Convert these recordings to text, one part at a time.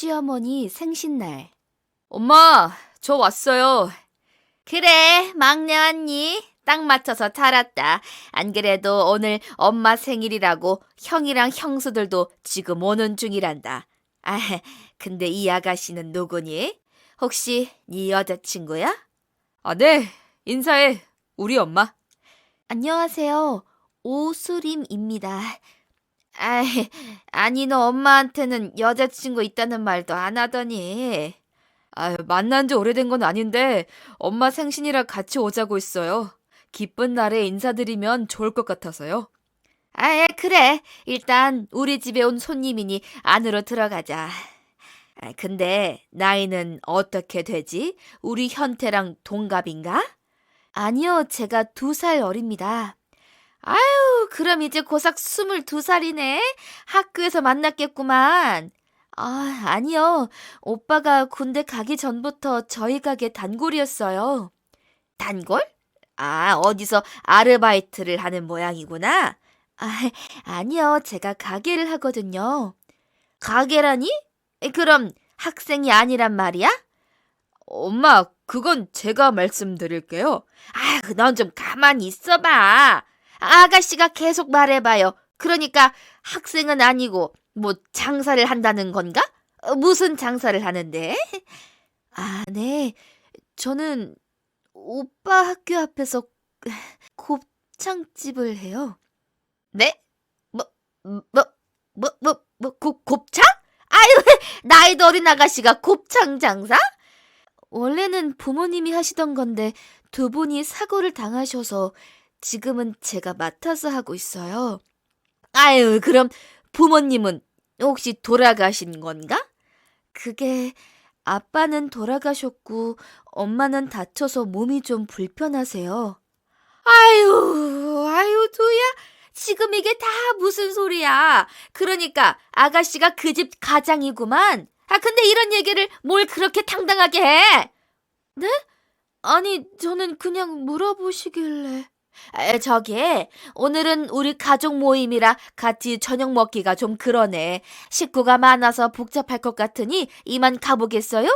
시어머니 생신날. 엄마, 저 왔어요. 그래, 막내 왔니? 딱 맞춰서 잘 왔다. 안 그래도 오늘 엄마 생일이라고 형이랑 형수들도 지금 오는 중이란다. 아, 근데 이 아가씨는 누구니? 혹시 네 여자친구야? 아, 네. 인사해. 우리 엄마. 안녕하세요. 오수림입니다. 아니 너 엄마한테는 여자친구 있다는 말도 안 하더니. 만난 지 오래된 건 아닌데 엄마 생신이라 같이 오자고 했어요. 기쁜 날에 인사드리면 좋을 것 같아서요. 그래. 일단 우리 집에 온 손님이니 안으로 들어가자. 근데 나이는 어떻게 되지? 우리 현태랑 동갑인가? 아니요, 제가 2살 어립니다. 아유, 그럼 이제 고작 22살이네? 학교에서 만났겠구만. 아니요. 오빠가 군대 가기 전부터 저희 가게 단골이었어요. 단골? 어디서 아르바이트를 하는 모양이구나. 아니요. 제가 가게를 하거든요. 가게라니? 그럼 학생이 아니란 말이야? 엄마, 그건 제가 말씀드릴게요. 넌 좀 가만히 있어봐. 아가씨가 계속 말해봐요. 그러니까 학생은 아니고 뭐 장사를 한다는 건가? 무슨 장사를 하는데? 네. 저는 오빠 학교 앞에서 곱창집을 해요. 네? 곱창? 아유, 나이도 어린 아가씨가 곱창 장사? 원래는 부모님이 하시던 건데 두 분이 사고를 당하셔서 지금은 제가 맡아서 하고 있어요. 아유, 그럼 부모님은 혹시 돌아가신 건가? 그게 아빠는 돌아가셨고 엄마는 다쳐서 몸이 좀 불편하세요. 아유, 두야. 지금 이게 다 무슨 소리야. 그러니까 아가씨가 그 집 가장이구만. 근데 이런 얘기를 뭘 그렇게 당당하게 해? 네? 아니, 저는 그냥 물어보시길래. 저기, 오늘은 우리 가족 모임이라 같이 저녁 먹기가 좀 그러네. 식구가 많아서 복잡할 것 같으니 이만 가보겠어요?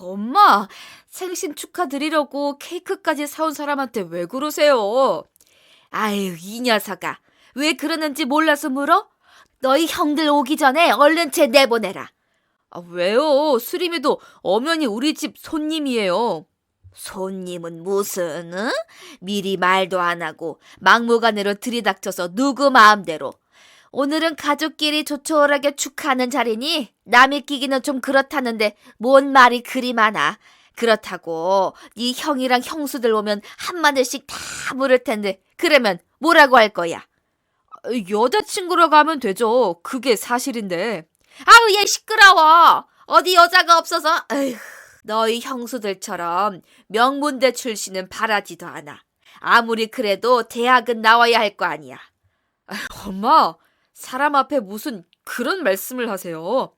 엄마, 생신 축하드리려고 케이크까지 사온 사람한테 왜 그러세요? 아유, 이 녀석아. 왜 그러는지 몰라서 물어? 너희 형들 오기 전에 얼른 쟤 내보내라. 왜요? 수림이도 엄연히 우리 집 손님이에요. 손님은 무슨, 응? 미리 말도 안 하고 막무가내로 들이닥쳐서 누구 마음대로. 오늘은 가족끼리 조촐하게 축하하는 자리니 남이 끼기는 좀 그렇다는데 뭔 말이 그리 많아. 그렇다고 네 형이랑 형수들 오면 한마디씩 다 물을 텐데 그러면 뭐라고 할 거야? 여자친구라고 하면 되죠. 그게 사실인데. 아우, 얘 시끄러워. 어디 여자가 없어서. 에휴, 너희 형수들처럼 명문대 출신은 바라지도 않아. 아무리 그래도 대학은 나와야 할 거 아니야. 엄마, 사람 앞에 무슨 그런 말씀을 하세요?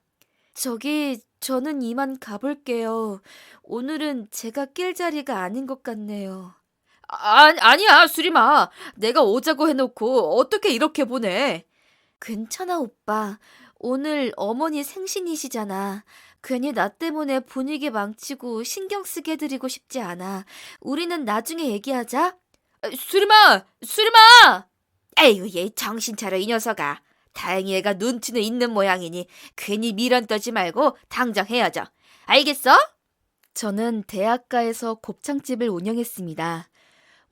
저는 이만 가볼게요. 오늘은 제가 낄 자리가 아닌 것 같네요. 아니야, 수림아. 내가 오자고 해놓고 어떻게 이렇게 보내? 괜찮아, 오빠. 오늘 어머니 생신이시잖아. 괜히 나 때문에 분위기 망치고 신경 쓰게 해드리고 싶지 않아. 우리는 나중에 얘기하자. 수림아! 에휴, 얘 정신 차려, 이 녀석아. 다행히 얘가 눈치는 있는 모양이니 괜히 미련 떠지 말고 당장 헤어져. 알겠어? 저는 대학가에서 곱창집을 운영했습니다.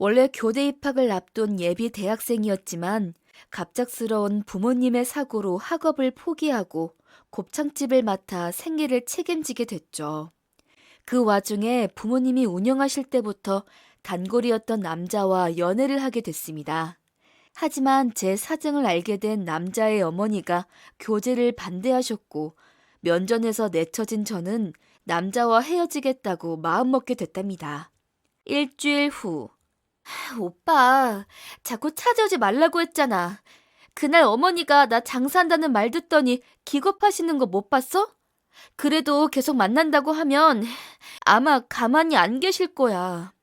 원래 교대 입학을 앞둔 예비 대학생이었지만 갑작스러운 부모님의 사고로 학업을 포기하고 곱창집을 맡아 생계를 책임지게 됐죠. 그 와중에 부모님이 운영하실 때부터 단골이었던 남자와 연애를 하게 됐습니다. 하지만 제 사정을 알게 된 남자의 어머니가 교제를 반대하셨고 면전에서 내쳐진 저는 남자와 헤어지겠다고 마음먹게 됐답니다. 일주일 후. 오빠, 자꾸 찾아오지 말라고 했잖아. 그날 어머니가 나 장사한다는 말 듣더니 기겁하시는 거 못 봤어? 그래도 계속 만난다고 하면 아마 가만히 안 계실 거야.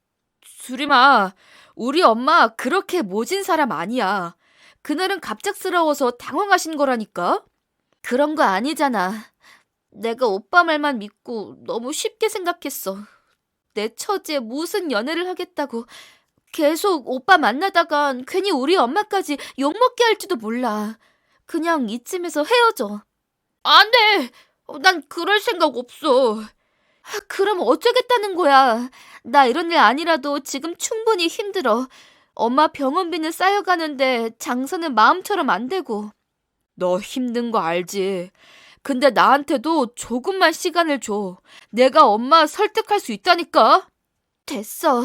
수림아, 우리 엄마 그렇게 모진 사람 아니야. 그날은 갑작스러워서 당황하신 거라니까? 그런 거 아니잖아. 내가 오빠 말만 믿고 너무 쉽게 생각했어. 내 처지에 무슨 연애를 하겠다고. 계속 오빠 만나다간 괜히 우리 엄마까지 욕먹게 할지도 몰라. 그냥 이쯤에서 헤어져. 안 돼! 난 그럴 생각 없어. 그럼 어쩌겠다는 거야. 나 이런 일 아니라도 지금 충분히 힘들어. 엄마 병원비는 쌓여가는데 장사는 마음처럼 안 되고. 너 힘든 거 알지? 근데 나한테도 조금만 시간을 줘. 내가 엄마 설득할 수 있다니까? 됐어.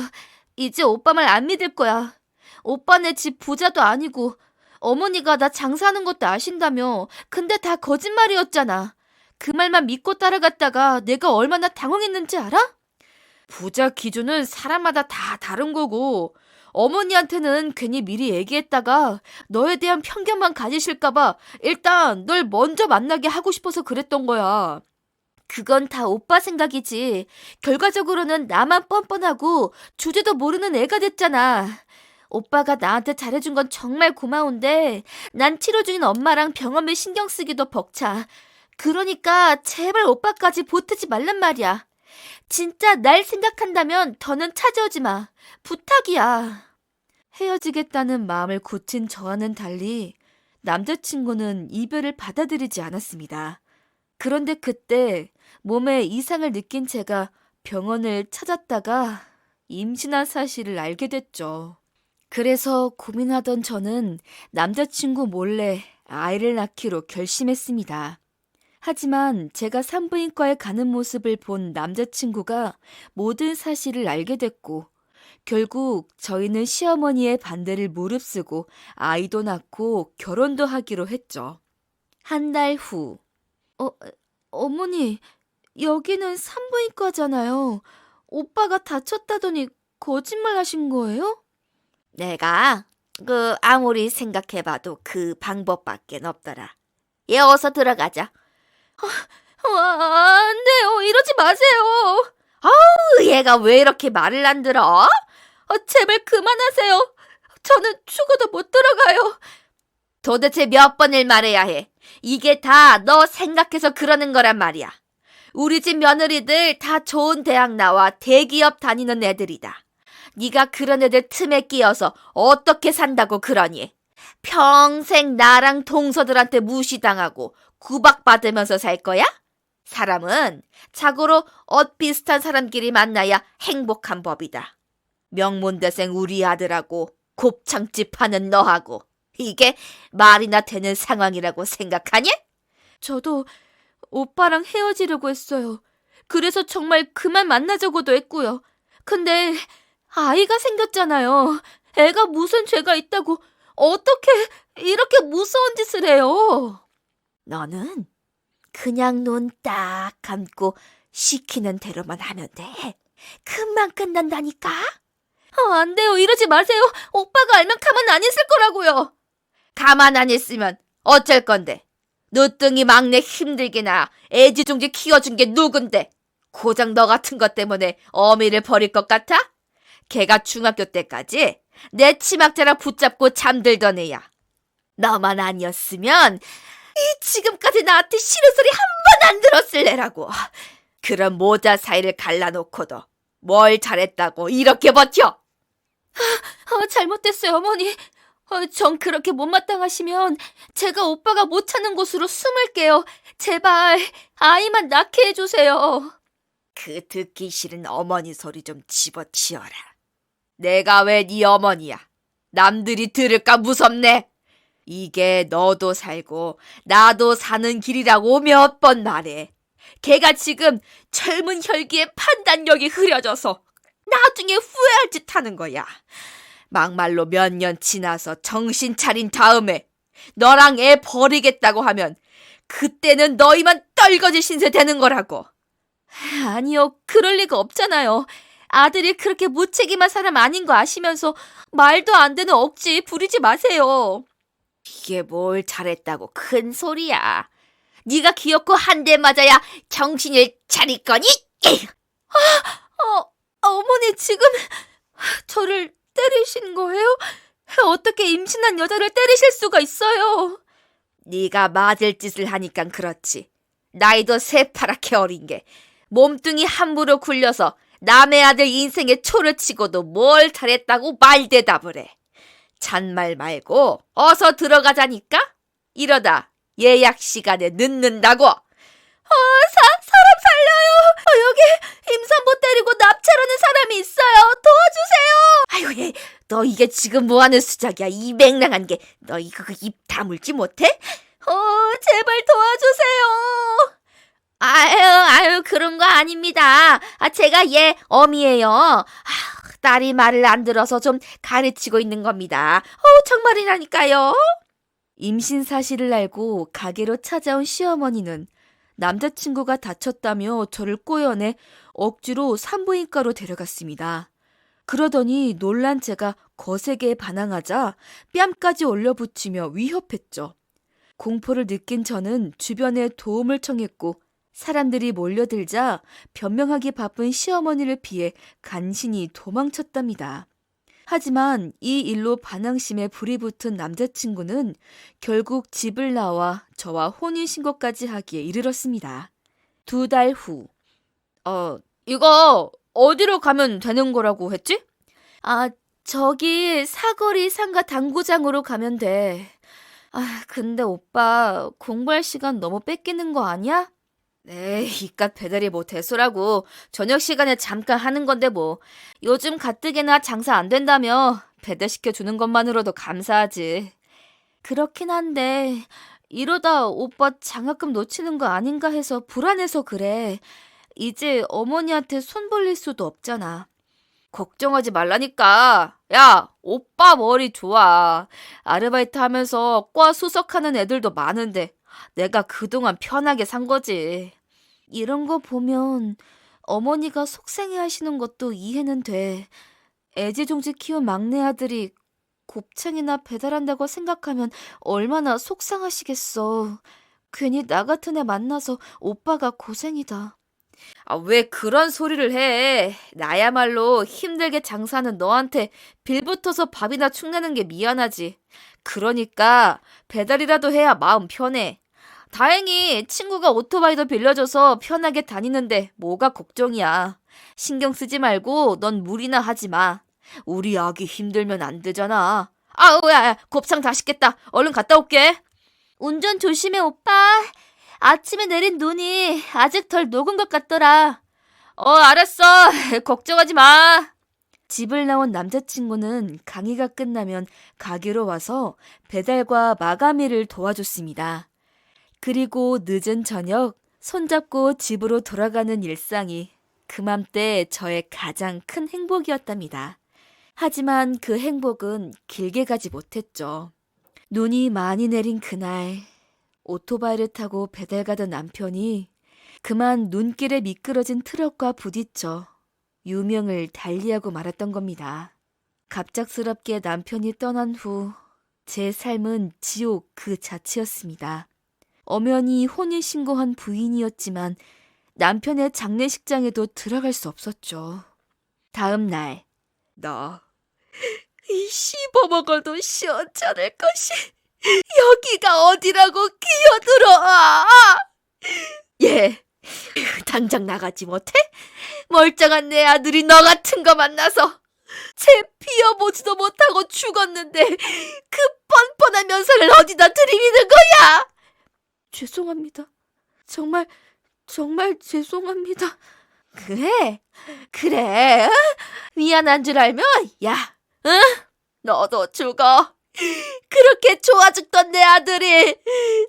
이제 오빠 말 안 믿을 거야. 오빠네 집 부자도 아니고 어머니가 나 장사하는 것도 아신다며. 근데 다 거짓말이었잖아. 그 말만 믿고 따라갔다가 내가 얼마나 당황했는지 알아? 부자 기준은 사람마다 다 다른 거고, 어머니한테는 괜히 미리 얘기했다가 너에 대한 편견만 가지실까봐 일단 널 먼저 만나게 하고 싶어서 그랬던 거야. 그건 다 오빠 생각이지. 결과적으로는 나만 뻔뻔하고 주제도 모르는 애가 됐잖아. 오빠가 나한테 잘해준 건 정말 고마운데 난 치료 중인 엄마랑 병원비 신경 쓰기도 벅차. 그러니까 제발 오빠까지 보태지 말란 말이야. 진짜 날 생각한다면 더는 찾아오지 마. 부탁이야. 헤어지겠다는 마음을 굳힌 저와는 달리 남자친구는 이별을 받아들이지 않았습니다. 그런데 그때 몸에 이상을 느낀 제가 병원을 찾았다가 임신한 사실을 알게 됐죠. 그래서 고민하던 저는 남자친구 몰래 아이를 낳기로 결심했습니다. 하지만 제가 산부인과에 가는 모습을 본 남자친구가 모든 사실을 알게 됐고, 결국 저희는 시어머니의 반대를 무릅쓰고 아이도 낳고 결혼도 하기로 했죠. 한 달 후. 어머니, 여기는 산부인과잖아요. 오빠가 다쳤다더니 거짓말 하신 거예요? 내가 아무리 생각해봐도 그 방법밖에 없더라. 얘 어서 들어가자. 안 돼요. 이러지 마세요. 아우, 얘가 왜 이렇게 말을 안 들어? 제발 그만하세요. 저는 죽어도 못 들어가요. 도대체 몇 번을 말해야 해. 이게 다 너 생각해서 그러는 거란 말이야. 우리 집 며느리들 다 좋은 대학 나와 대기업 다니는 애들이다. 네가 그런 애들 틈에 끼어서 어떻게 산다고 그러니? 평생 나랑 동서들한테 무시당하고 구박받으면서 살 거야? 사람은 자고로 엇비슷한 사람끼리 만나야 행복한 법이다. 명문대생 우리 아들하고 곱창집 하는 너하고 이게 말이나 되는 상황이라고 생각하니? 저도 오빠랑 헤어지려고 했어요. 그래서 정말 그만 만나자고도 했고요. 근데 아이가 생겼잖아요. 애가 무슨 죄가 있다고 어떻게 이렇게 무서운 짓을 해요? 너는 그냥 눈 딱 감고 시키는 대로만 하면 돼. 금방 끝난다니까? 안 돼요. 이러지 마세요. 오빠가 알면 가만 안 있을 거라고요. 가만 안 있으면 어쩔 건데? 늦둥이 막내 힘들게나 애지중지 키워준 게 누군데? 고작 너 같은 것 때문에 어미를 버릴 것 같아? 걔가 중학교 때까지 내 치막자락 붙잡고 잠들던 애야. 너만 아니었으면 지금까지 나한테 싫은 소리 한 번 안 들었을 애라고. 그런 모자 사이를 갈라놓고도 뭘 잘했다고 이렇게 버텨? 잘못됐어요, 어머니. 전 그렇게 못마땅하시면 제가 오빠가 못 찾는 곳으로 숨을게요. 제발 아이만 낳게 해주세요. 그 듣기 싫은 어머니 소리 좀 집어치워라. 내가 왜 네 어머니야? 남들이 들을까 무섭네. 이게 너도 살고 나도 사는 길이라고 몇 번 말해. 걔가 지금 젊은 혈기에 판단력이 흐려져서 나중에 후회할 짓 하는 거야. 막말로 몇 년 지나서 정신 차린 다음에 너랑 애 버리겠다고 하면 그때는 너희만 떨거지 신세 되는 거라고. 아니요, 그럴 리가 없잖아요. 아들이 그렇게 무책임한 사람 아닌 거 아시면서 말도 안 되는 억지 부리지 마세요. 이게 뭘 잘했다고 큰 소리야. 네가 귀엽고 한 대 맞아야 정신을 차릴 거니? 어머니 지금 저를 때리신 거예요? 어떻게 임신한 여자를 때리실 수가 있어요? 네가 맞을 짓을 하니까 그렇지. 나이도 새파랗게 어린 게 몸뚱이 함부로 굴려서 남의 아들 인생에 초를 치고도 뭘 잘했다고 말대답을 해. 잔말 말고 어서 들어가자니까? 이러다 예약 시간에 늦는다고. 사람 살려요. 여기 임산부 때리고 납치하려는 사람이 있어요. 도와주세요. 아이고, 너 이게 지금 뭐하는 수작이야. 이 맹랑한 게. 너 이거 입 다물지 못해? 제발 도와주세요. 아유, 그런 거 아닙니다. 제가 얘 어미예요. 딸이 말을 안 들어서 좀 가르치고 있는 겁니다. 정말이라니까요. 임신 사실을 알고 가게로 찾아온 시어머니는 남자친구가 다쳤다며 저를 꼬여내 억지로 산부인과로 데려갔습니다. 그러더니 놀란 제가 거세게 반항하자 뺨까지 올려붙이며 위협했죠. 공포를 느낀 저는 주변에 도움을 청했고 사람들이 몰려들자 변명하기 바쁜 시어머니를 피해 간신히 도망쳤답니다. 하지만 이 일로 반항심에 불이 붙은 남자친구는 결국 집을 나와 저와 혼인신고까지 하기에 이르렀습니다. 2달 후. 이거 어디로 가면 되는 거라고 했지? 저기 사거리 상가 당구장으로 가면 돼. 근데 오빠 공부할 시간 너무 뺏기는 거 아니야? 네, 이깟 배달이 뭐 대수라고. 저녁 시간에 잠깐 하는 건데 뭐. 요즘 가뜩이나 장사 안 된다며 배달시켜 주는 것만으로도 감사하지. 그렇긴 한데 이러다 오빠 장학금 놓치는 거 아닌가 해서 불안해서 그래. 이제 어머니한테 손 벌릴 수도 없잖아. 걱정하지 말라니까. 야, 오빠 머리 좋아. 아르바이트 하면서 과 수석하는 애들도 많은데 내가 그동안 편하게 산 거지. 이런 거 보면 어머니가 속상해 하시는 것도 이해는 돼. 애지중지 키운 막내 아들이 곱창이나 배달한다고 생각하면 얼마나 속상하시겠어. 괜히 나 같은 애 만나서 오빠가 고생이다. 왜 그런 소리를 해. 나야말로 힘들게 장사하는 너한테 빌붙어서 밥이나 축내는 게 미안하지. 그러니까 배달이라도 해야 마음 편해. 다행히 친구가 오토바이도 빌려줘서 편하게 다니는데 뭐가 걱정이야. 신경 쓰지 말고 넌 무리나 하지 마. 우리 아기 힘들면 안 되잖아. 야, 곱창 다 식겠다. 얼른 갔다 올게. 운전 조심해, 오빠. 아침에 내린 눈이 아직 덜 녹은 것 같더라. 알았어. 걱정하지 마. 집을 나온 남자친구는 강의가 끝나면 가게로 와서 배달과 마감 일을 도와줬습니다. 그리고 늦은 저녁 손잡고 집으로 돌아가는 일상이 그맘때 저의 가장 큰 행복이었답니다. 하지만 그 행복은 길게 가지 못했죠. 눈이 많이 내린 그날 오토바이를 타고 배달 가던 남편이 그만 눈길에 미끄러진 트럭과 부딪혀 유명을 달리하고 말았던 겁니다. 갑작스럽게 남편이 떠난 후 제 삶은 지옥 그 자체였습니다. 엄연히 혼인신고한 부인이었지만 남편의 장례식장에도 들어갈 수 없었죠. 다음 날, 너 씹어먹어도 시원찮을 것이 여기가 어디라고 기어들어와. 얘 당장 나가지 못해? 멀쩡한 내 아들이 너 같은 거 만나서 채 피워보지도 못하고 죽었는데 그 뻔뻔한 면상을 어디다 들이미는 거야? 죄송합니다. 정말 죄송합니다. 그래. 미안한 줄 알면 너도 죽어. 그렇게 좋아 죽던 내 아들이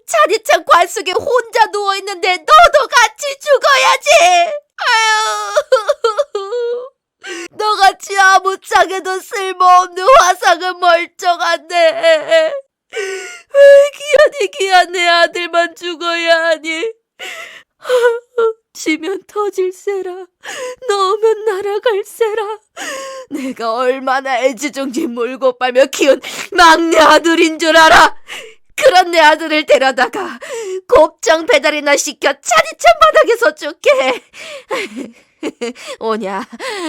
차디찬 관 속에 혼자 누워있는데 너도 같이 죽어야지. 아유, 너같이 아무짝에도 쓸모없는 화상은 멀쩡한데 왜 귀한 내 아들만 죽어야 하니. 지면 터질세라. 넣으면 날아갈세라. 내가 얼마나 애지중지 물고 빨며 키운 막내 아들인 줄 알아. 그런 내 아들을 데려다가 곱창 배달이나 시켜 차디찬 바닥에서 죽게. 오냐,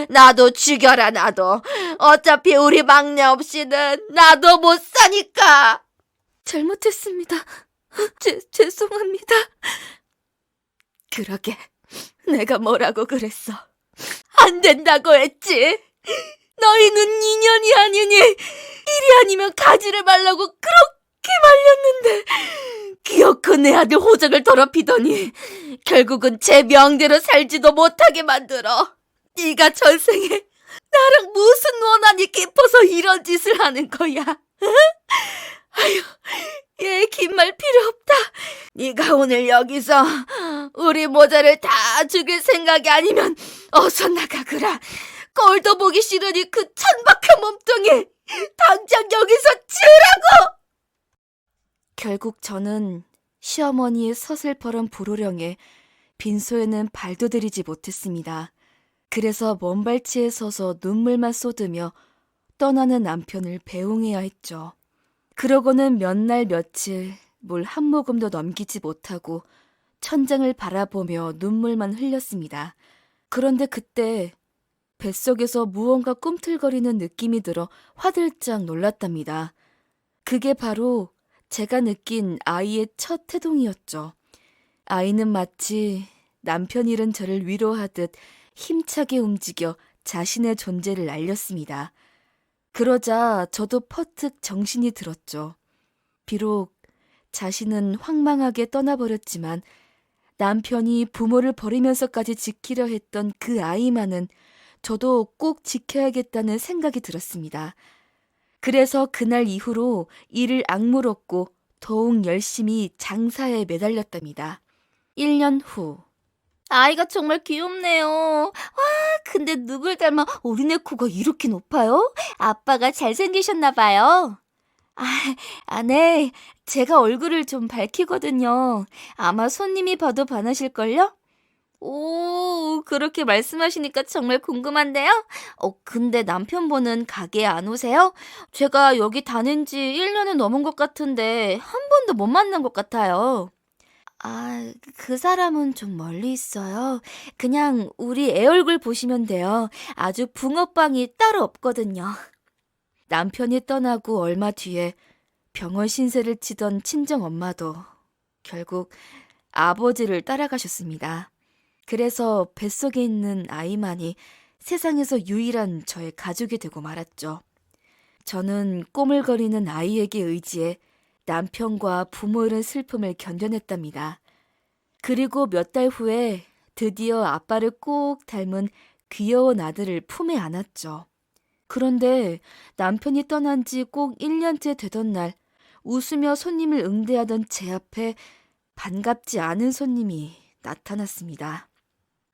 나도 죽여라. 나도 어차피 우리 막내 없이는 나도 못 사니까. 잘못했습니다. 죄송합니다. 그러게, 내가 뭐라고 그랬어. 안 된다고 했지. 너희는 인연이 아니니 일이 아니면 가지를 말라고 그렇게 말렸는데 기어코 내 아들 호적을 더럽히더니 결국은 제 명대로 살지도 못하게 만들어. 네가 전생에 나랑 무슨 원한이 깊어서 이런 짓을 하는 거야? 아휴, 얘 긴 말 필요 없다. 네가 오늘 여기서 우리 모자를 다 죽일 생각이 아니면 어서 나가거라. 꼴도 보기 싫으니 그 천박한 몸뚱이 당장 여기서 치우라고! 결국 저는 시어머니의 서슬퍼런 불호령에 빈소에는 발도 들이지 못했습니다. 그래서 먼발치에 서서 눈물만 쏟으며 떠나는 남편을 배웅해야 했죠. 그러고는 몇 날 며칠 물 한 모금도 넘기지 못하고 천장을 바라보며 눈물만 흘렸습니다. 그런데 그때 뱃속에서 무언가 꿈틀거리는 느낌이 들어 화들짝 놀랐답니다. 그게 바로 제가 느낀 아이의 첫 태동이었죠. 아이는 마치 남편 잃은 저를 위로하듯 힘차게 움직여 자신의 존재를 알렸습니다. 그러자 저도 퍼뜩 정신이 들었죠. 비록 자신은 황망하게 떠나버렸지만 남편이 부모를 버리면서까지 지키려 했던 그 아이만은 저도 꼭 지켜야겠다는 생각이 들었습니다. 그래서 그날 이후로 이를 악물었고 더욱 열심히 장사에 매달렸답니다. 1년 후. 아이가 정말 귀엽네요. 와, 근데 누굴 닮아 어린애 코가 이렇게 높아요? 아빠가 잘생기셨나 봐요. 네. 제가 얼굴을 좀 밝히거든요. 아마 손님이 봐도 반하실걸요? 오, 그렇게 말씀하시니까 정말 궁금한데요? 근데 남편분은 가게에 안 오세요? 제가 여기 다닌 지 1년은 넘은 것 같은데 한 번도 못 만난 것 같아요. 그 사람은 좀 멀리 있어요. 그냥 우리 애 얼굴 보시면 돼요. 아주 붕어빵이 따로 없거든요. 남편이 떠나고 얼마 뒤에 병원 신세를 치던 친정엄마도 결국 아버지를 따라가셨습니다. 그래서 뱃속에 있는 아이만이 세상에서 유일한 저의 가족이 되고 말았죠. 저는 꼬물거리는 아이에게 의지해 남편과 부모 잃은 슬픔을 견뎌냈답니다. 그리고 몇 달 후에 드디어 아빠를 꼭 닮은 귀여운 아들을 품에 안았죠. 그런데 남편이 떠난 지 꼭 1년째 되던 날 웃으며 손님을 응대하던 제 앞에 반갑지 않은 손님이 나타났습니다.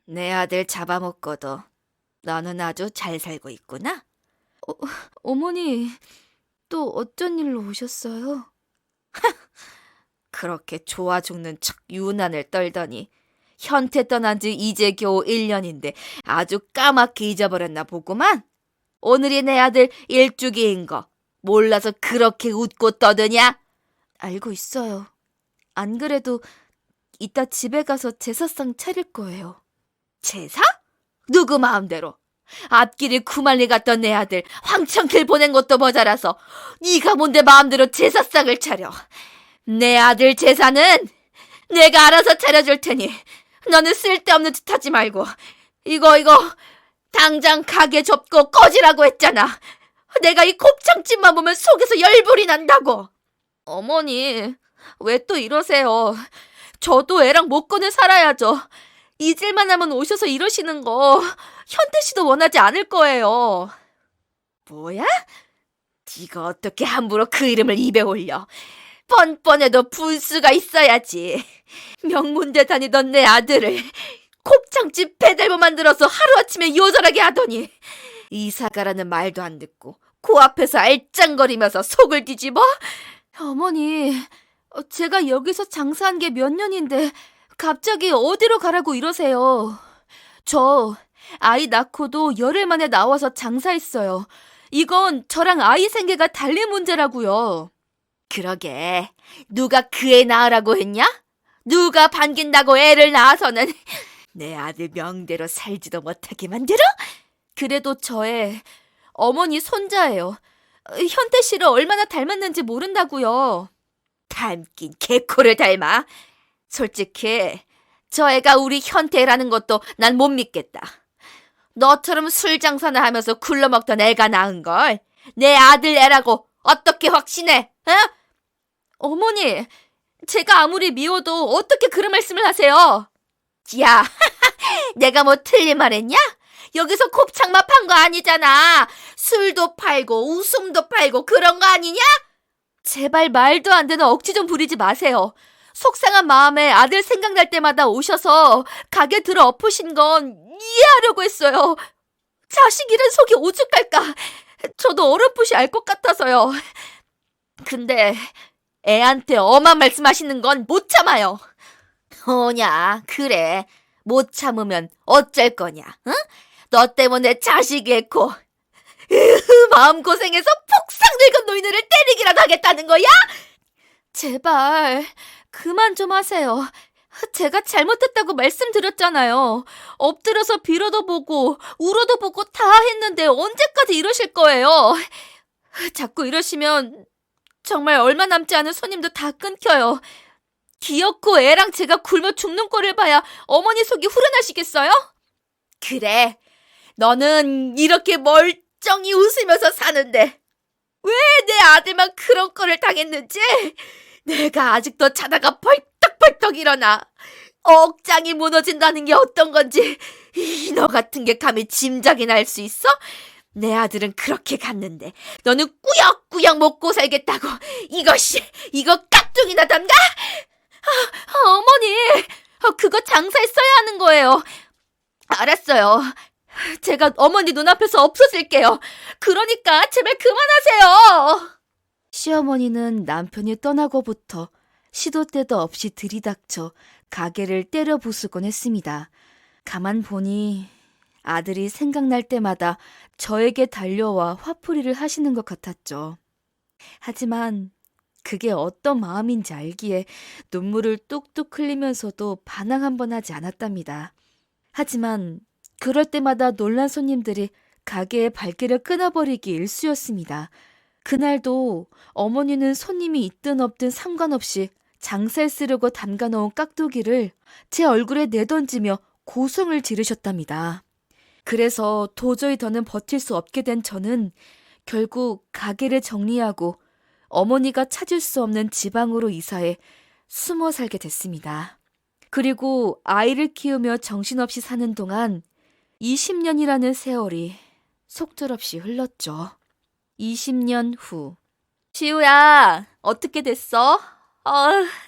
내 아들 잡아먹고도 너는 아주 잘 살고 있구나? 어머니, 또 어쩐 일로 오셨어요? 그렇게 좋아 죽는 척 유난을 떨더니 현태 떠난 지 이제 겨우 1년인데 아주 까맣게 잊어버렸나 보구만. 오늘이 내 아들 일주기인 거 몰라서 그렇게 웃고 떠드냐? 알고 있어요. 안 그래도 이따 집에 가서 제사상 차릴 거예요. 제사? 누구 마음대로? 앞길을 구만리 갔던 내 아들 황천길 보낸 것도 모자라서 네가 뭔데 마음대로 제사상을 차려. 내 아들 제사는 내가 알아서 차려줄 테니 너는 쓸데없는 짓 하지 말고 이거 당장 가게 접고 꺼지라고 했잖아. 내가 이 곱창집만 보면 속에서 열불이 난다고. 어머니, 왜 또 이러세요? 저도 애랑 먹고는 살아야죠. 잊을만 하면 오셔서 이러시는 거 현태 씨도 원하지 않을 거예요. 뭐야? 네가 어떻게 함부로 그 이름을 입에 올려. 뻔뻔해도 분수가 있어야지. 명문대 다니던 내 아들을 곱창집 배달부 만들어서 하루아침에 요절하게 하더니 이사가라는 말도 안 듣고 그 앞에서 알짱거리면서 속을 뒤집어? 어머니, 제가 여기서 장사한 게 몇 년인데 갑자기 어디로 가라고 이러세요. 저 아이 낳고도 열흘 만에 나와서 장사했어요. 이건 저랑 아이 생계가 달린 문제라고요. 그러게, 누가 그 애 낳으라고 했냐? 누가 반긴다고 애를 낳아서는 내 아들 명대로 살지도 못하게 만들어? 그래도 저 애 어머니 손자예요. 현태 씨를 얼마나 닮았는지 모른다고요. 닮긴 개코를 닮아. 솔직히 저 애가 우리 현태라는 것도 난 못 믿겠다. 너처럼 술 장사나 하면서 굴러먹던 애가 낳은걸. 내 아들 애라고 어떻게 확신해? 어? 어머니, 제가 아무리 미워도 어떻게 그런 말씀을 하세요? 야, 내가 뭐 틀린 말 했냐? 여기서 곱창만 판 거 아니잖아. 술도 팔고 웃음도 팔고 그런 거 아니냐? 제발 말도 안 되는 억지 좀 부리지 마세요. 속상한 마음에 아들 생각날 때마다 오셔서 가게 들어 엎으신 건 이해하려고 했어요. 자식이란 속이 오죽할까. 저도 어렴풋이 알 것 같아서요. 근데 애한테 엄한 말씀하시는 건 못 참아요. 뭐냐, 그래. 못 참으면 어쩔 거냐, 응? 너 때문에 자식이 했고 마음고생해서 폭삭 늙은 노인네를 때리기라도 하겠다는 거야? 제발 그만 좀 하세요. 제가 잘못했다고 말씀드렸잖아요. 엎드려서 빌어도 보고 울어도 보고 다 했는데 언제까지 이러실 거예요? 자꾸 이러시면 정말 얼마 남지 않은 손님도 다 끊겨요. 귀엽고 애랑 제가 굶어 죽는 꼴을 봐야 어머니 속이 후련하시겠어요? 그래, 너는 이렇게 멀쩡히 웃으면서 사는데 왜 내 아들만 그런 꼴을 당했는지 내가 아직도 자다가 벌떡벌떡 일어나. 억장이 무너진다는 게 어떤 건지 너 같은 게 감히 짐작이나 할 수 있어? 내 아들은 그렇게 갔는데 너는 꾸역꾸역 먹고 살겠다고 이거 깍둥이나 담가? 어머니, 그거 장사에 써야 하는 거예요. 알았어요. 제가 어머니 눈앞에서 없어질게요. 그러니까 제발 그만하세요. 시어머니는 남편이 떠나고부터 시도 때도 없이 들이닥쳐 가게를 때려 부수곤 했습니다. 가만 보니 아들이 생각날 때마다 저에게 달려와 화풀이를 하시는 것 같았죠. 하지만 그게 어떤 마음인지 알기에 눈물을 뚝뚝 흘리면서도 반항 한 번 하지 않았답니다. 하지만 그럴 때마다 놀란 손님들이 가게의 발길을 끊어버리기 일쑤였습니다. 그날도 어머니는 손님이 있든 없든 상관없이 장사에 쓰려고 담가놓은 깍두기를 제 얼굴에 내던지며 고성을 지르셨답니다. 그래서 도저히 더는 버틸 수 없게 된 저는 결국 가게를 정리하고 어머니가 찾을 수 없는 지방으로 이사해 숨어 살게 됐습니다. 그리고 아이를 키우며 정신없이 사는 동안 20년이라는 세월이 속절없이 흘렀죠. 20년 후. 시우야, 어떻게 됐어?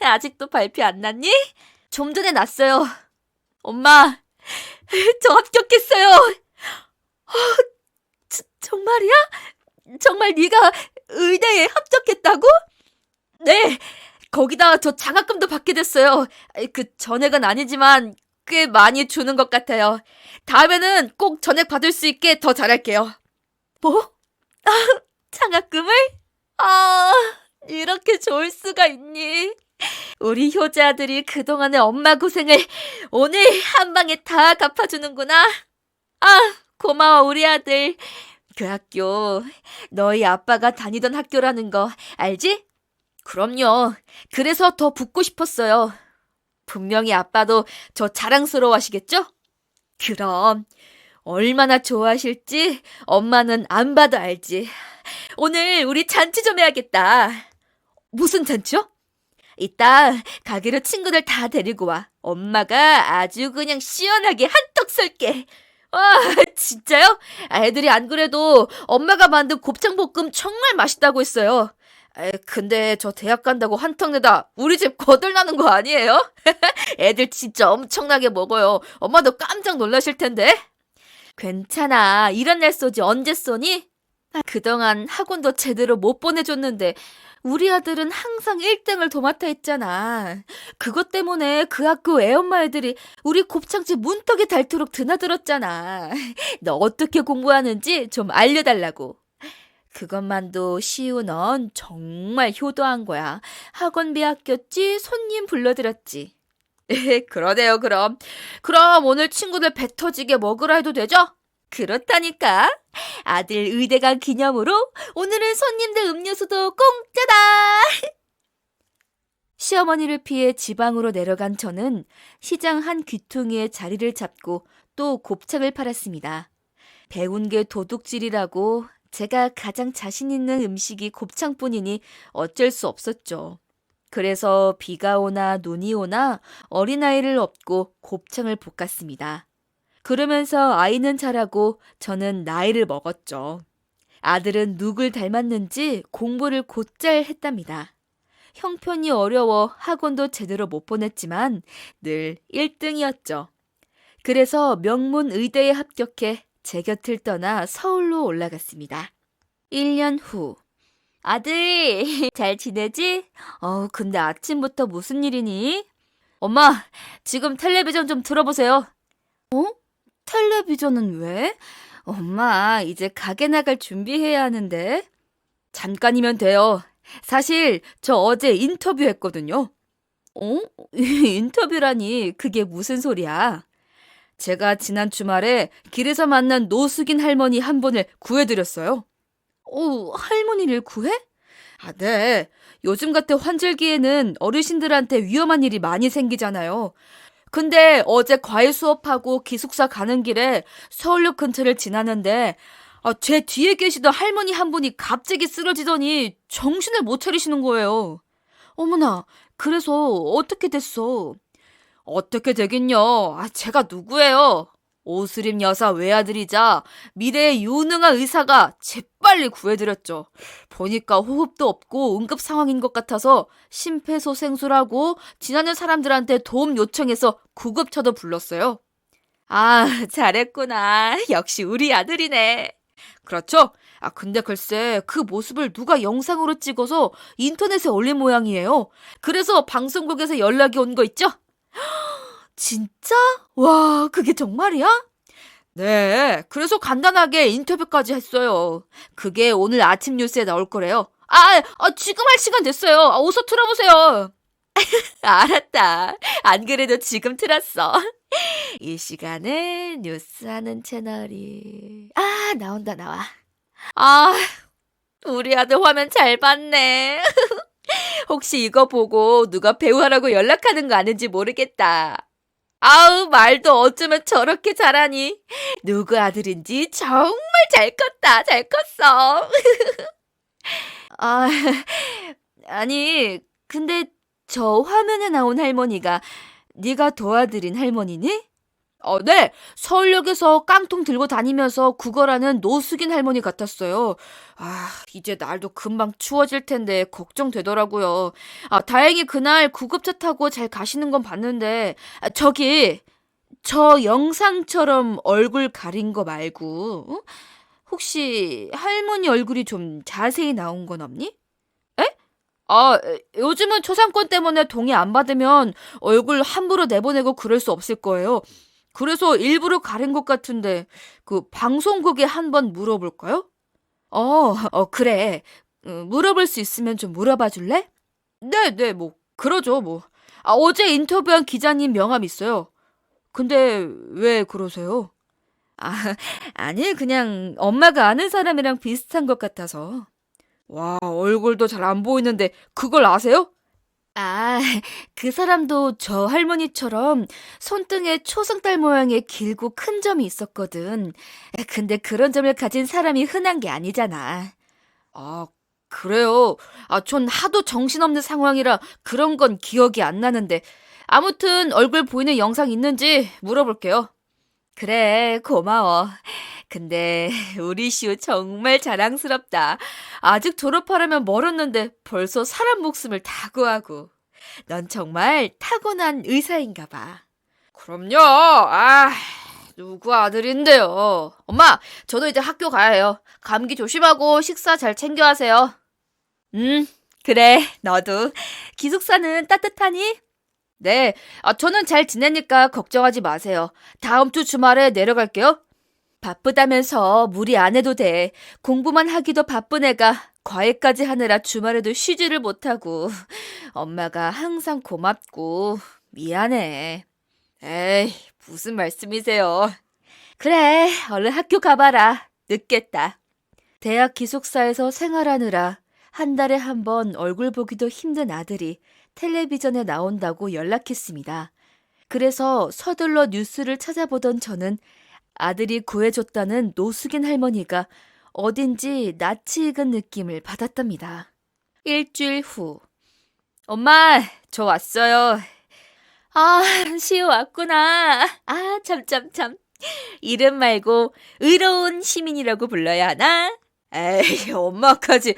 아직도 발표 안 났니? 좀 전에 났어요. 엄마, 저 합격했어요. 정말이야? 정말 네가 의대에 합격했다고? 네, 거기다 저 장학금도 받게 됐어요. 그 전액은 아니지만 꽤 많이 주는 것 같아요. 다음에는 꼭 전액 받을 수 있게 더 잘할게요. 뭐? 장학금을? 이렇게 좋을 수가 있니? 우리 효자 아들이 그동안의 엄마 고생을 오늘 한 방에 다 갚아주는구나. 고마워, 우리 아들. 그 학교, 너희 아빠가 다니던 학교라는 거 알지? 그럼요. 그래서 더 붙고 싶었어요. 분명히 아빠도 저 자랑스러워 하시겠죠? 그럼 얼마나 좋아하실지 엄마는 안 봐도 알지. 오늘 우리 잔치 좀 해야겠다. 무슨 잔치요? 이따 가게로 친구들 다 데리고 와. 엄마가 아주 그냥 시원하게 한턱 쏠게. 와, 진짜요? 애들이 안 그래도 엄마가 만든 곱창볶음 정말 맛있다고 했어요. 근데 저 대학 간다고 한턱 내다 우리 집 거덜나는 거 아니에요? 애들 진짜 엄청나게 먹어요. 엄마도 깜짝 놀라실 텐데. 괜찮아. 이런 날 쏘지 언제 쏘니? 그동안 학원도 제대로 못 보내줬는데 우리 아들은 항상 1등을 도맡아 했잖아. 그것 때문에 그 학교 애엄마 애들이 우리 곱창집 문턱에 닳도록 드나들었잖아. 너 어떻게 공부하는지 좀 알려달라고. 그것만도 시우 넌 정말 효도한 거야. 학원비 아꼈지, 손님 불러들였지. 그러네요, 그럼. 그럼 오늘 친구들 배 터지게 먹으라 해도 되죠? 그렇다니까. 아들 의대가 기념으로 오늘은 손님들 음료수도 공짜다. 시어머니를 피해 지방으로 내려간 저는 시장 한 귀퉁이에 자리를 잡고 또 곱창을 팔았습니다. 배운 게 도둑질이라고 제가 가장 자신 있는 음식이 곱창뿐이니 어쩔 수 없었죠. 그래서 비가 오나 눈이 오나 어린아이를 업고 곱창을 볶았습니다. 그러면서 아이는 자라고 저는 나이를 먹었죠. 아들은 누굴 닮았는지 공부를 곧잘 했답니다. 형편이 어려워 학원도 제대로 못 보냈지만 늘 1등이었죠. 그래서 명문 의대에 합격해 제 곁을 떠나 서울로 올라갔습니다. 1년 후. 아들, 잘 지내지? 근데 아침부터 무슨 일이니? 엄마, 지금 텔레비전 좀 틀어보세요. 텔레비전은 왜? 엄마, 이제 가게 나갈 준비해야 하는데. 잠깐이면 돼요. 사실 저 어제 인터뷰했거든요. 인터뷰라니 그게 무슨 소리야? 제가 지난 주말에 길에서 만난 노숙인 할머니 한 분을 구해드렸어요. 할머니를 구해? 네. 요즘 같은 환절기에는 어르신들한테 위험한 일이 많이 생기잖아요. 근데 어제 과외 수업하고 기숙사 가는 길에 서울역 근처를 지나는데 제 뒤에 계시던 할머니 한 분이 갑자기 쓰러지더니 정신을 못 차리시는 거예요. 어머나, 그래서 어떻게 됐어? 어떻게 되긴요. 제가 누구예요? 오스림 여사 외아들이자 미래의 유능한 의사가 재빨리 구해드렸죠. 보니까 호흡도 없고 응급 상황인 것 같아서 심폐소생술하고 지나는 사람들한테 도움 요청해서 구급차도 불렀어요. 잘했구나. 역시 우리 아들이네. 그렇죠? 근데 글쎄 그 모습을 누가 영상으로 찍어서 인터넷에 올린 모양이에요. 그래서 방송국에서 연락이 온 거 있죠? 진짜? 와, 그게 정말이야? 네, 그래서 간단하게 인터뷰까지 했어요. 그게 오늘 아침 뉴스에 나올 거래요. 지금 할 시간 됐어요. 어서 틀어보세요. 알았다. 안 그래도 지금 틀었어. 이 시간에 뉴스하는 채널이 나온다 나와. 우리 아들 화면 잘 봤네. 혹시 이거 보고 누가 배우하라고 연락하는 거 아는지 모르겠다. 말도 어쩌면 저렇게 잘하니. 누구 아들인지 정말 잘 컸다. 잘 컸어. 아니, 근데 저 화면에 나온 할머니가 네가 도와드린 할머니니? 네. 서울역에서 깡통 들고 다니면서 구걸하는 노숙인 할머니 같았어요. 이제 날도 금방 추워질 텐데 걱정되더라고요. 다행히 그날 구급차 타고 잘 가시는 건 봤는데, 저기, 저 영상처럼 얼굴 가린 거 말고, 혹시 할머니 얼굴이 좀 자세히 나온 건 없니? 에? 요즘은 초상권 때문에 동의 안 받으면 얼굴 함부로 내보내고 그럴 수 없을 거예요. 그래서 일부러 가린 것 같은데 그 방송국에 한번 물어볼까요? 그래. 물어볼 수 있으면 좀 물어봐 줄래? 네, 그러죠, 어제 인터뷰한 기자님 명함 있어요. 근데 왜 그러세요? 아니, 그냥 엄마가 아는 사람이랑 비슷한 것 같아서. 와, 얼굴도 잘 안 보이는데 그걸 아세요? 그 사람도 저 할머니처럼 손등에 초승달 모양의 길고 큰 점이 있었거든. 근데 그런 점을 가진 사람이 흔한 게 아니잖아. 그래요? 전 하도 정신없는 상황이라 그런 건 기억이 안 나는데. 아무튼 얼굴 보이는 영상 있는지 물어볼게요. 그래, 고마워. 근데 우리 시우 정말 자랑스럽다. 아직 졸업하려면 멀었는데 벌써 사람 목숨을 다 구하고. 넌 정말 타고난 의사인가 봐. 그럼요. 누구 아들인데요. 엄마, 저도 이제 학교 가야 해요. 감기 조심하고 식사 잘 챙겨 하세요. 그래, 너도. 기숙사는 따뜻하니? 네, 저는 잘 지내니까 걱정하지 마세요. 다음 주 주말에 내려갈게요. 바쁘다면서 무리 안 해도 돼. 공부만 하기도 바쁜 애가 과외까지 하느라 주말에도 쉬지를 못하고. 엄마가 항상 고맙고 미안해. 에이, 무슨 말씀이세요. 그래, 얼른 학교 가봐라. 늦겠다. 대학 기숙사에서 생활하느라 한 달에 한 번 얼굴 보기도 힘든 아들이 텔레비전에 나온다고 연락했습니다. 그래서 서둘러 뉴스를 찾아보던 저는 아들이 구해줬다는 노숙인 할머니가 어딘지 낯이 익은 느낌을 받았답니다. 일주일 후. 엄마, 저 왔어요. 아, 시우 왔구나. 아, 참. 이름 말고 의로운 시민이라고 불러야 하나? 에이, 엄마까지.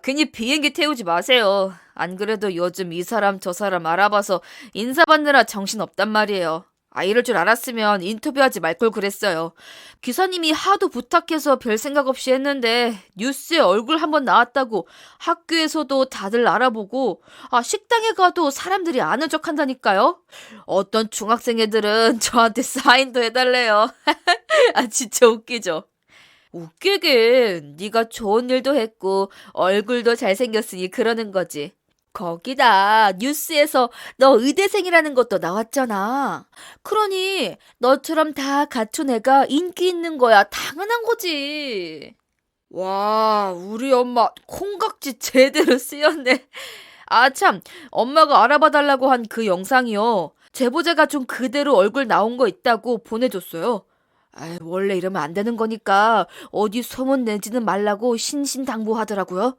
괜히 비행기 태우지 마세요. 안 그래도 요즘 이 사람 저 사람 알아봐서 인사받느라 정신없단 말이에요. 이럴 줄 알았으면 인터뷰하지 말 걸 그랬어요. 기사님이 하도 부탁해서 별 생각 없이 했는데 뉴스에 얼굴 한번 나왔다고 학교에서도 다들 알아보고 식당에 가도 사람들이 아는 척 한다니까요. 어떤 중학생 애들은 저한테 사인도 해달래요. 진짜 웃기죠. 웃기긴 네가 좋은 일도 했고 얼굴도 잘생겼으니 그러는 거지. 거기다 뉴스에서 너 의대생이라는 것도 나왔잖아. 그러니 너처럼 다 갖춘 애가 인기 있는 거야. 당연한 거지. 와, 우리 엄마 콩깍지 제대로 쓰였네. 참, 엄마가 알아봐 달라고 한 그 영상이요. 제보자가 좀 그대로 얼굴 나온 거 있다고 보내줬어요. 원래 이러면 안 되는 거니까 어디 소문 내지는 말라고 신신당부하더라고요.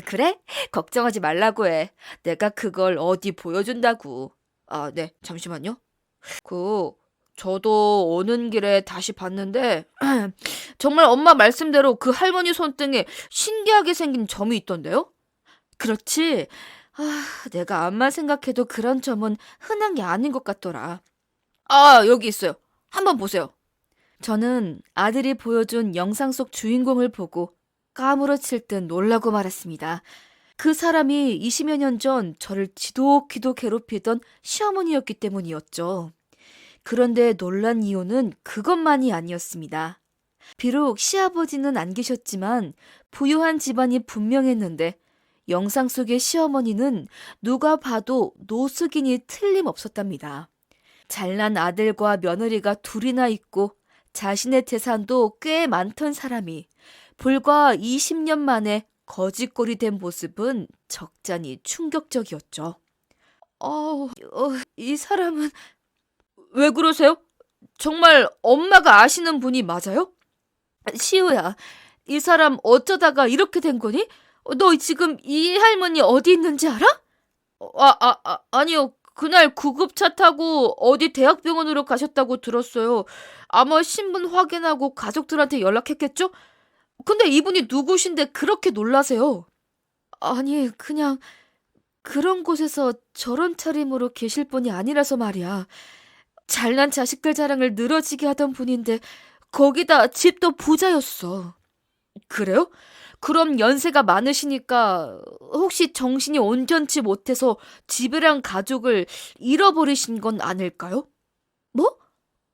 그래? 걱정하지 말라고 해. 내가 그걸 어디 보여준다고. 네, 잠시만요. 저도 오는 길에 다시 봤는데, 정말 엄마 말씀대로 그 할머니 손등에 신기하게 생긴 점이 있던데요? 그렇지. 내가 암만 생각해도 그런 점은 흔한 게 아닌 것 같더라. 여기 있어요. 한번 보세요. 저는 아들이 보여준 영상 속 주인공을 보고 까무러칠 듯 놀라고 말았습니다. 그 사람이 20여 년 전 저를 지독히도 괴롭히던 시어머니였기 때문이었죠. 그런데 놀란 이유는 그것만이 아니었습니다. 비록 시아버지는 안 계셨지만 부유한 집안이 분명했는데 영상 속의 시어머니는 누가 봐도 노숙인이 틀림없었답니다. 잘난 아들과 며느리가 둘이나 있고 자신의 재산도 꽤 많던 사람이 불과 20년 만에 거지꼴이 된 모습은 적잖이 충격적이었죠. 이 사람은... 왜 그러세요? 정말 엄마가 아시는 분이 맞아요? 시우야, 이 사람 어쩌다가 이렇게 된 거니? 너 지금 이 할머니 어디 있는지 알아? 아니요. 그날 구급차 타고 어디 대학병원으로 가셨다고 들었어요. 아마 신분 확인하고 가족들한테 연락했겠죠? 근데 이분이 누구신데 그렇게 놀라세요? 아니, 그냥 그런 곳에서 저런 차림으로 계실 분이 아니라서 말이야. 잘난 자식들 자랑을 늘어지게 하던 분인데 거기다 집도 부자였어. 그래요? 그럼 연세가 많으시니까 혹시 정신이 온전치 못해서 집이랑 가족을 잃어버리신 건 아닐까요? 뭐?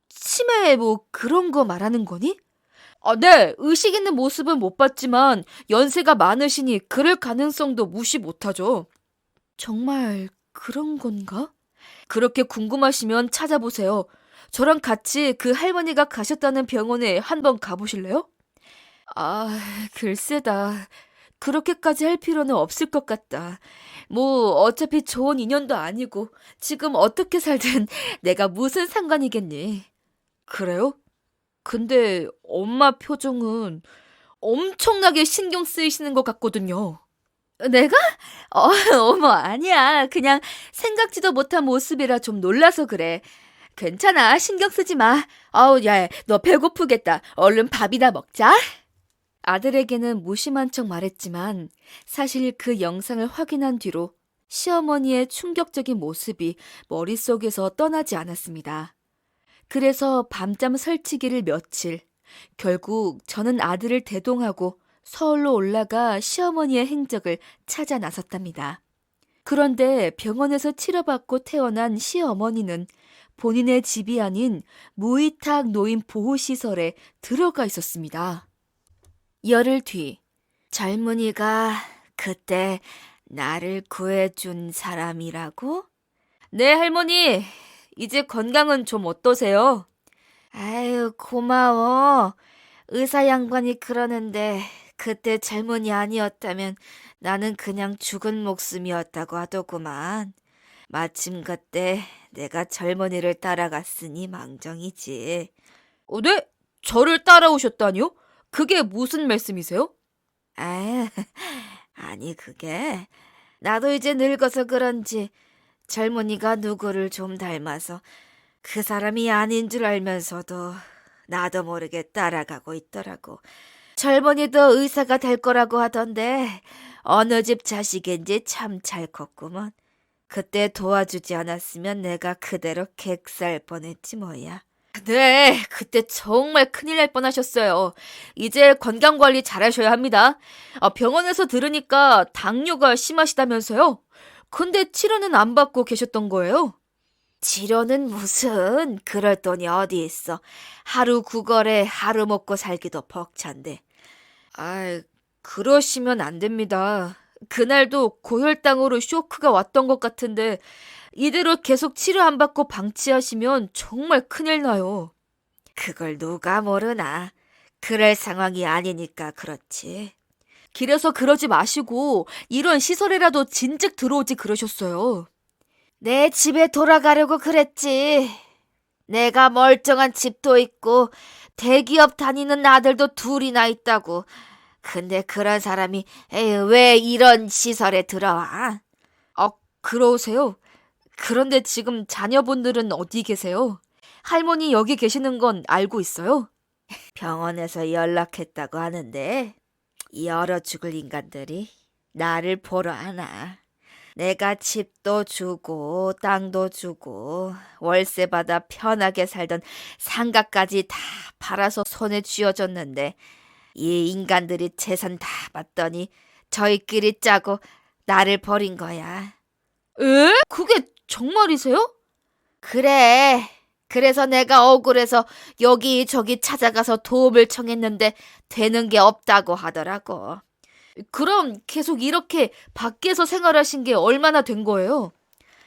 치매 그런 거 말하는 거니? 네, 의식 있는 모습은 못 봤지만 연세가 많으시니 그럴 가능성도 무시 못하죠. 정말 그런 건가? 그렇게 궁금하시면 찾아보세요. 저랑 같이 그 할머니가 가셨다는 병원에 한번 가보실래요? 글쎄다. 그렇게까지 할 필요는 없을 것 같다. 어차피 좋은 인연도 아니고 지금 어떻게 살든 내가 무슨 상관이겠니? 그래요? 근데 엄마 표정은 엄청나게 신경 쓰이시는 것 같거든요. 내가? 어머, 아니야. 그냥 생각지도 못한 모습이라 좀 놀라서 그래. 괜찮아. 신경 쓰지 마. 야, 너 배고프겠다. 얼른 밥이나 먹자. 아들에게는 무심한 척 말했지만 사실 그 영상을 확인한 뒤로 시어머니의 충격적인 모습이 머릿속에서 떠나지 않았습니다. 그래서 밤잠 설치기를 며칠, 결국 저는 아들을 대동하고 서울로 올라가 시어머니의 행적을 찾아 나섰답니다. 그런데 병원에서 치료받고 태어난 시어머니는 본인의 집이 아닌 무위탁 노인 보호시설에 들어가 있었습니다. 열흘 뒤, 젊은이가 그때 나를 구해준 사람이라고? 네, 할머니. 이제 건강은 좀 어떠세요? 아유, 고마워. 의사 양반이 그러는데 그때 젊은이 아니었다면 나는 그냥 죽은 목숨이었다고 하더구만. 마침 그때 내가 젊은이를 따라갔으니 망정이지. 네? 저를 따라오셨다니요? 그게 무슨 말씀이세요? 아, 아니 그게 나도 이제 늙어서 그런지 젊은이가 누구를 좀 닮아서 그 사람이 아닌 줄 알면서도 나도 모르게 따라가고 있더라고. 젊은이도 의사가 될 거라고 하던데 어느 집 자식인지 참 잘 컸구먼. 그때 도와주지 않았으면 내가 그대로 객살 뻔했지 뭐야. 네, 그때 정말 큰일 날 뻔하셨어요. 이제 건강관리 잘하셔야 합니다. 병원에서 들으니까 당뇨가 심하시다면서요? 근데 치료는 안 받고 계셨던 거예요? 치료는 무슨 그럴 돈이 어디 있어. 하루 구걸에 하루 먹고 살기도 벅찬데. 아, 그러시면 안 됩니다. 그날도 고혈당으로 쇼크가 왔던 것 같은데 이대로 계속 치료 안 받고 방치하시면 정말 큰일 나요. 그걸 누가 모르나. 그럴 상황이 아니니까 그렇지. 길에서 그러지 마시고 이런 시설에라도 진즉 들어오지 그러셨어요. 내 집에 돌아가려고 그랬지. 내가 멀쩡한 집도 있고 대기업 다니는 아들도 둘이나 있다고. 근데 그런 사람이 에휴, 왜 이런 시설에 들어와? 그러세요? 그런데 지금 자녀분들은 어디 계세요? 할머니 여기 계시는 건 알고 있어요? 병원에서 연락했다고 하는데 이 얼어 죽을 인간들이 나를 보러 하나. 내가 집도 주고 땅도 주고 월세 받아 편하게 살던 상가까지 다 팔아서 손에 쥐어줬는데 이 인간들이 재산 다 받더니 저희끼리 짜고 나를 버린 거야. 에? 그게 정말이세요? 그래. 그래서 내가 억울해서 여기저기 찾아가서 도움을 청했는데 되는 게 없다고 하더라고. 그럼 계속 이렇게 밖에서 생활하신 게 얼마나 된 거예요?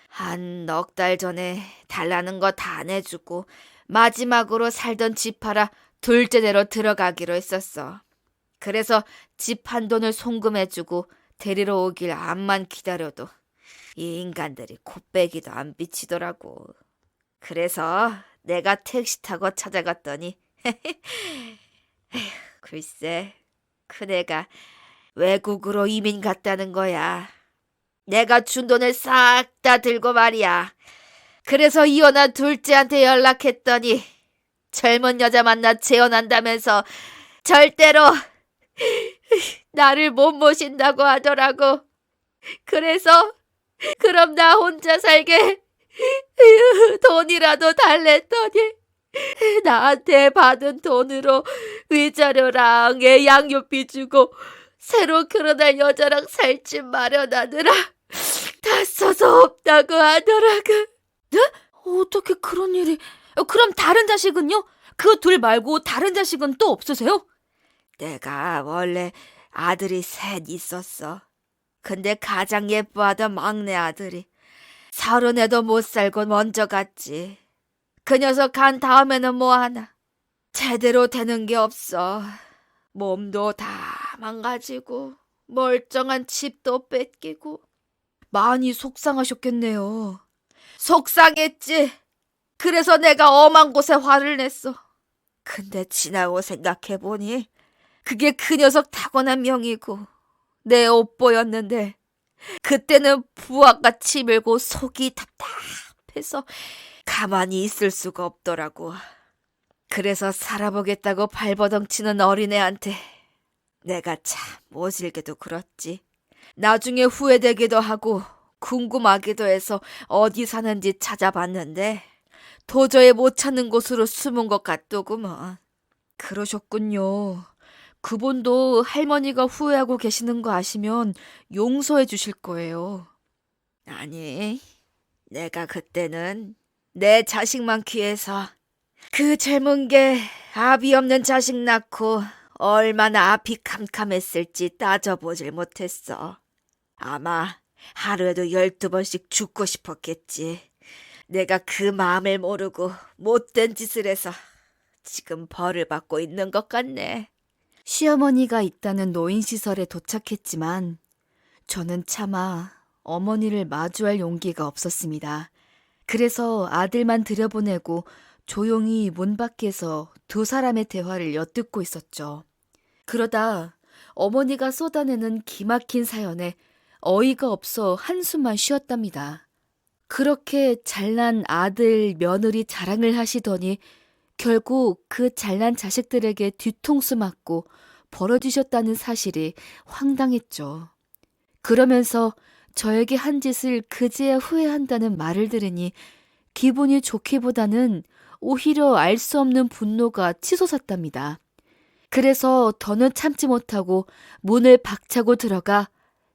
한 넉 달 전에 달라는 거 다 내주고 마지막으로 살던 집 팔아 둘째대로 들어가기로 했었어. 그래서 집 한 돈을 송금해주고 데리러 오길 암만 기다려도 이 인간들이 콧배기도 안 비치더라고. 그래서 내가 택시 타고 찾아갔더니 에휴, 글쎄 큰애가 외국으로 이민 갔다는 거야. 내가 준 돈을 싹 다 들고 말이야. 그래서 이혼한 둘째한테 연락했더니 젊은 여자 만나 재혼한다면서 절대로 나를 못 모신다고 하더라고. 그래서 그럼 나 혼자 살게 돈이라도 달랬더니 나한테 받은 돈으로 위자료랑 애 양육비 주고 새로 결혼할 여자랑 살 집 마련하느라 다 써서 없다고 하더라고. 어떻게 그런 일이... 그럼 다른 자식은요? 그 둘 말고 다른 자식은 또 없으세요? 내가 원래 아들이 셋 있었어. 근데 가장 예뻐하던 막내 아들이 30에도 못 살고 먼저 갔지. 그 녀석 간 다음에는 뭐 하나. 제대로 되는 게 없어. 몸도 다 망가지고 멀쩡한 집도 뺏기고. 많이 속상하셨겠네요. 속상했지. 그래서 내가 엄한 곳에 화를 냈어. 근데 지나고 생각해보니 그게 그 녀석 타고난 명이고 내 옷보였는데 그때는 부엌같이 밀고 속이 답답해서 가만히 있을 수가 없더라고. 그래서 살아보겠다고 발버둥치는 어린애한테 내가 참 모질게도 그렇지. 나중에 후회되기도 하고 궁금하기도 해서 어디 사는지 찾아봤는데 도저히 못 찾는 곳으로 숨은 것 같더구먼. 그러셨군요. 그분도 할머니가 후회하고 계시는 거 아시면 용서해 주실 거예요. 아니, 내가 그때는 내 자식만 귀해서 그 젊은 게 아비 없는 자식 낳고 얼마나 앞이 캄캄했을지 따져보질 못했어. 아마 하루에도 12번씩 죽고 싶었겠지. 내가 그 마음을 모르고 못된 짓을 해서 지금 벌을 받고 있는 것 같네. 시어머니가 있다는 노인시설에 도착했지만 저는 차마 어머니를 마주할 용기가 없었습니다. 그래서 아들만 들여보내고 조용히 문 밖에서 두 사람의 대화를 엿듣고 있었죠. 그러다 어머니가 쏟아내는 기막힌 사연에 어이가 없어 한숨만 쉬었답니다. 그렇게 잘난 아들, 며느리 자랑을 하시더니 결국 그 잘난 자식들에게 뒤통수 맞고 벌어지셨다는 사실이 황당했죠. 그러면서 저에게 한 짓을 그제야 후회한다는 말을 들으니 기분이 좋기보다는 오히려 알 수 없는 분노가 치솟았답니다. 그래서 더는 참지 못하고 문을 박차고 들어가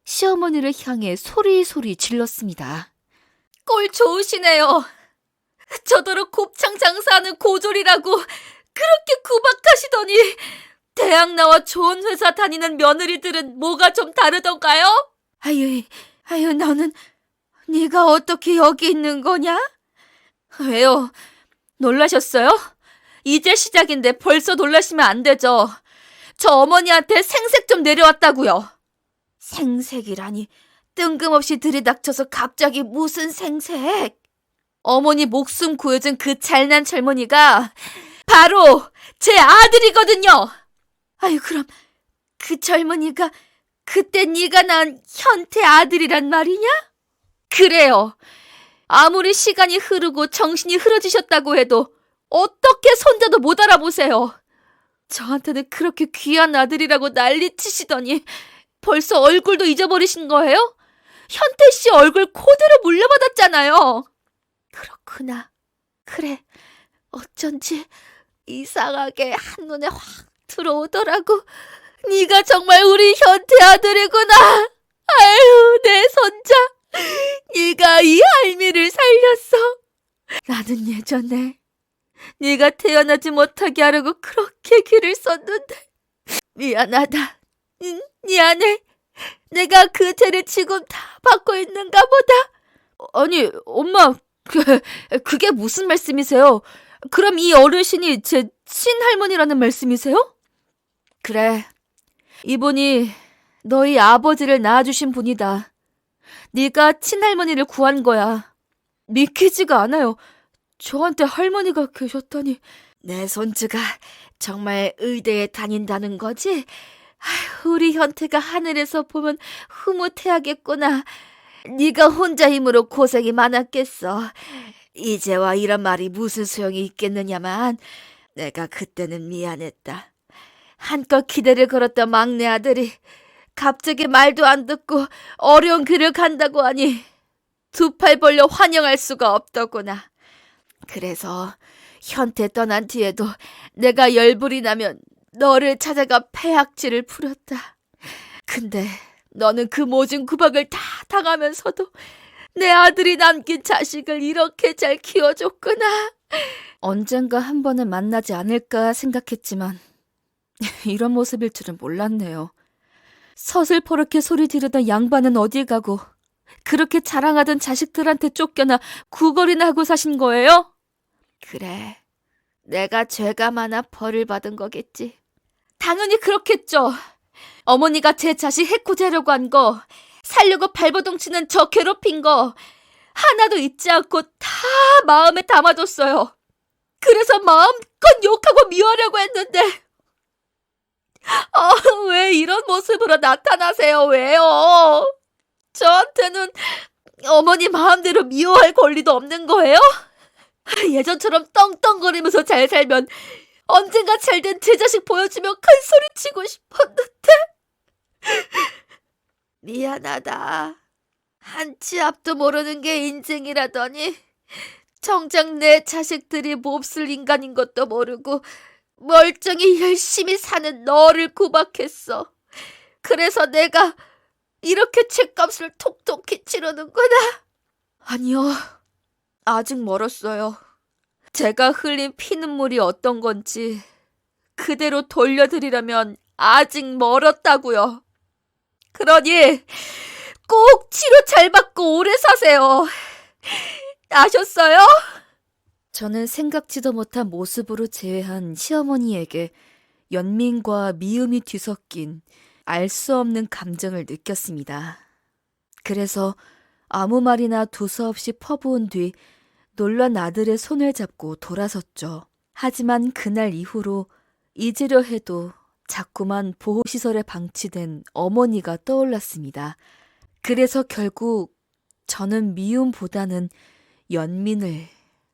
시어머니를 향해 소리소리 질렀습니다. 꼴 좋으시네요. 저더러 곱창 장사하는 고졸이라고 그렇게 구박하시더니 대학 나와 좋은 회사 다니는 며느리들은 뭐가 좀 다르던가요? 아유, 너는 네가 어떻게 여기 있는 거냐? 왜요? 놀라셨어요? 이제 시작인데 벌써 놀라시면 안 되죠. 저 어머니한테 생색 좀 내려왔다고요. 생색이라니 뜬금없이 들이닥쳐서 갑자기 무슨 생색? 어머니 목숨 구해준 그 잘난 젊은이가 바로 제 아들이거든요. 아유, 그럼 그 젊은이가 그때 네가 낳은 현태 아들이란 말이냐? 그래요. 아무리 시간이 흐르고 정신이 흐려지셨다고 해도 어떻게 손자도 못 알아보세요. 저한테는 그렇게 귀한 아들이라고 난리치시더니 벌써 얼굴도 잊어버리신 거예요? 현태 씨 얼굴 그대로 물려받았잖아요. 그렇구나. 그래, 어쩐지 이상하게 한눈에 확 들어오더라고. 네가 정말 우리 현태 아들이구나. 아유, 내 손자. 네가 이 할미를 살렸어. 나는 예전에 네가 태어나지 못하게 하려고 그렇게 길을 썼는데 미안하다. 미안해. 내가 그 죄를 지금 다 받고 있는가 보다. 아니, 엄마, 그게 무슨 말씀이세요? 그럼 이 어르신이 제 친할머니라는 말씀이세요? 그래, 이분이 너희 아버지를 낳아주신 분이다. 네가 친할머니를 구한 거야. 믿기지가 않아요. 저한테 할머니가 계셨다니. 내 손주가 정말 의대에 다닌다는 거지? 아휴, 우리 현태가 하늘에서 보면 흐뭇해하겠구나. 네가 혼자 힘으로 고생이 많았겠어. 이제와 이런 말이 무슨 소용이 있겠느냐만 내가 그때는 미안했다. 한껏 기대를 걸었던 막내 아들이 갑자기 말도 안 듣고 어려운 길을 간다고 하니 두 팔 벌려 환영할 수가 없더구나. 그래서 현태 떠난 뒤에도 내가 열불이 나면 너를 찾아가 패악질을 부렸다. 근데 너는 그 모진 구박을 다 당하면서도 내 아들이 남긴 자식을 이렇게 잘 키워줬구나. 언젠가 한 번은 만나지 않을까 생각했지만 이런 모습일 줄은 몰랐네요. 서슬퍼렇게 소리 지르던 양반은 어딜 가고 그렇게 자랑하던 자식들한테 쫓겨나 구걸이나 하고 사신 거예요? 그래, 내가 죄가 많아 벌을 받은 거겠지. 당연히 그렇겠죠. 어머니가 제 자식 해코지하려고 한 거, 살려고 발버둥 치는 저 괴롭힌 거 하나도 잊지 않고 다 마음에 담아뒀어요. 그래서 마음껏 욕하고 미워하려고 했는데 왜 이런 모습으로 나타나세요? 왜요? 저한테는 어머니 마음대로 미워할 권리도 없는 거예요? 예전처럼 떵떵거리면서 잘 살면 언젠가 잘된 제 자식 보여주면 큰 소리 치고 싶었는데. 미안하다. 한 치 앞도 모르는 게 인생이라더니 정작 내 자식들이 몹쓸 인간인 것도 모르고 멀쩡히 열심히 사는 너를 구박했어. 그래서 내가 이렇게 죗값을 톡톡히 치르는구나. 아니요, 아직 멀었어요. 제가 흘린 피눈물이 어떤 건지 그대로 돌려드리려면 아직 멀었다고요. 그러니 꼭 치료 잘 받고 오래 사세요. 아셨어요? 저는 생각지도 못한 모습으로 제외한 시어머니에게 연민과 미움이 뒤섞인 알 수 없는 감정을 느꼈습니다. 그래서 아무 말이나 두서없이 퍼부은 뒤 놀란 아들의 손을 잡고 돌아섰죠. 하지만 그날 이후로 잊으려 해도 자꾸만 보호시설에 방치된 어머니가 떠올랐습니다. 그래서 결국 저는 미움보다는 연민을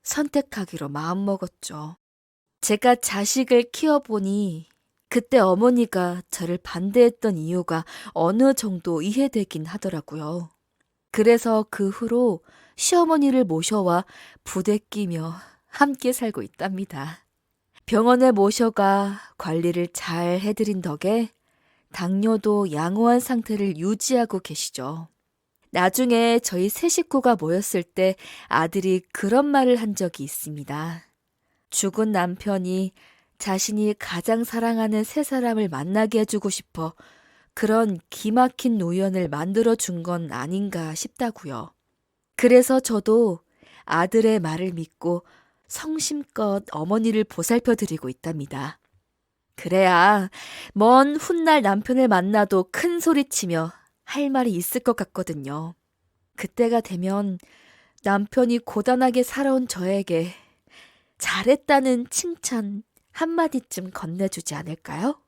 선택하기로 마음먹었죠. 제가 자식을 키워보니 그때 어머니가 저를 반대했던 이유가 어느 정도 이해되긴 하더라고요. 그래서 그 후로 시어머니를 모셔와 부대끼며 함께 살고 있답니다. 병원에 모셔가 관리를 잘 해드린 덕에 당뇨도 양호한 상태를 유지하고 계시죠. 나중에 저희 세 식구가 모였을 때 아들이 그런 말을 한 적이 있습니다. 죽은 남편이 자신이 가장 사랑하는 세 사람을 만나게 해주고 싶어 그런 기막힌 노연을 만들어준 건 아닌가 싶다고요. 그래서 저도 아들의 말을 믿고 성심껏 어머니를 보살펴드리고 있답니다. 그래야 먼 훗날 남편을 만나도 큰 소리치며 할 말이 있을 것 같거든요. 그때가 되면 남편이 고단하게 살아온 저에게 잘했다는 칭찬 한마디쯤 건네주지 않을까요?